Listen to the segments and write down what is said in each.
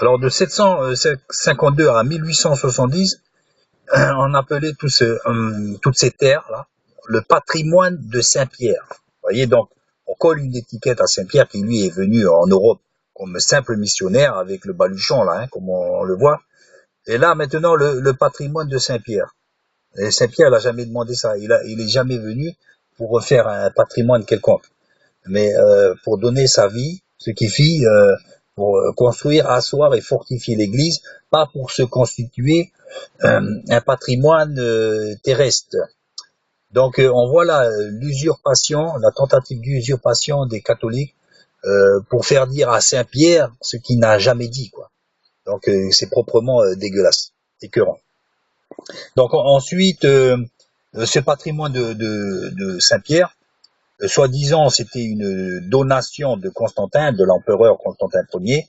Alors de 752 à 1870, on appelait toutes ces terres-là le patrimoine de Saint-Pierre. Vous voyez, donc, on colle une étiquette à Saint-Pierre qui, lui, est venu en Europe comme simple missionnaire avec le baluchon, là, comme on le voit. Et là, maintenant, le patrimoine de Saint-Pierre. Et Saint-Pierre n'a jamais demandé ça. Il est jamais venu pour refaire un patrimoine quelconque. Mais pour donner sa vie, ce qu'il fit, pour construire, asseoir et fortifier l'Église, pas pour se constituer un patrimoine terrestre. Donc on voit là l'usurpation, la tentative d'usurpation des catholiques pour faire dire à Saint-Pierre ce qu'il n'a jamais dit, quoi. Donc c'est proprement dégueulasse, écœurant. Donc ensuite, ce patrimoine de Saint-Pierre, soi-disant c'était une donation de Constantin, de l'empereur Constantin Ier,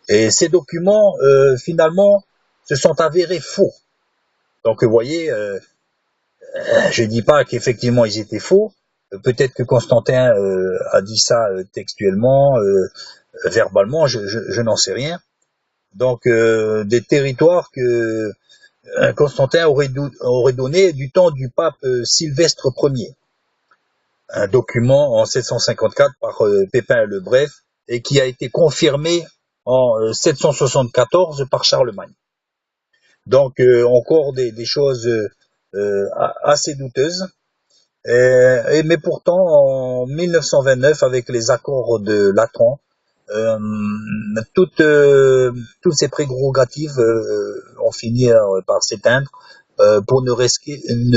et ces documents finalement se sont avérés faux. Donc vous voyez, je dis pas qu'effectivement ils étaient faux, peut-être que Constantin a dit ça textuellement, verbalement, je n'en sais rien. Donc des territoires que Constantin aurait donné du temps du pape Sylvestre Ier. Un document en 754 par Pépin le Bref et qui a été confirmé en 774 par Charlemagne. Donc encore des choses assez douteuses. Mais pourtant, en 1929, avec les accords de Latran, toutes ces prérogatives ont fini par s'éteindre pour ne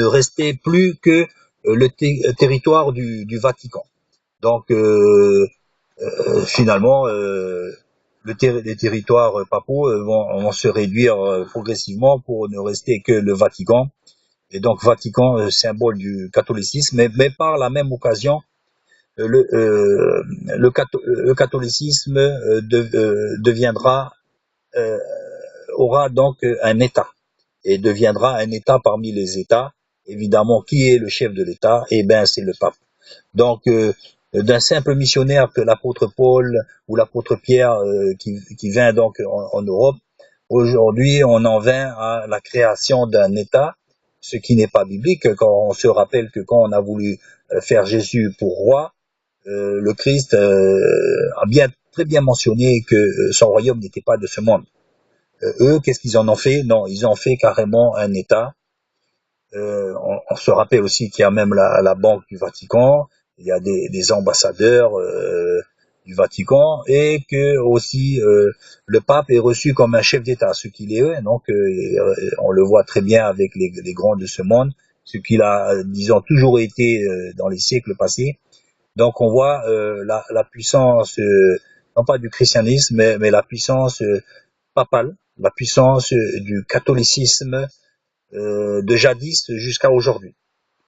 rester plus que le territoire du Vatican. Donc finalement, les territoires papaux vont se réduire progressivement pour ne rester que le Vatican. Et donc Vatican, symbole du catholicisme, mais par la même occasion, le catholicisme aura donc un État, et deviendra un État parmi les États. Évidemment, qui est le chef de l'État? Eh bien, c'est le pape. Donc, d'un simple missionnaire que l'apôtre Paul ou l'apôtre Pierre qui vint donc en Europe, aujourd'hui, on en vint à la création d'un État, ce qui n'est pas biblique, quand on se rappelle que quand on a voulu faire Jésus pour roi, le Christ a très bien mentionné que son royaume n'était pas de ce monde. Eux, qu'est-ce qu'ils en ont fait? Non, ils ont fait carrément un État. On se rappelle aussi qu'il y a même la Banque du Vatican, il y a des ambassadeurs du Vatican, et que aussi le pape est reçu comme un chef d'État, ce qu'il est. Donc on le voit très bien avec les grands de ce monde, ce qu'il a, disons, toujours été dans les siècles passés. Donc on voit la puissance, non pas du christianisme, mais la puissance papale, la puissance du catholicisme de jadis jusqu'à aujourd'hui.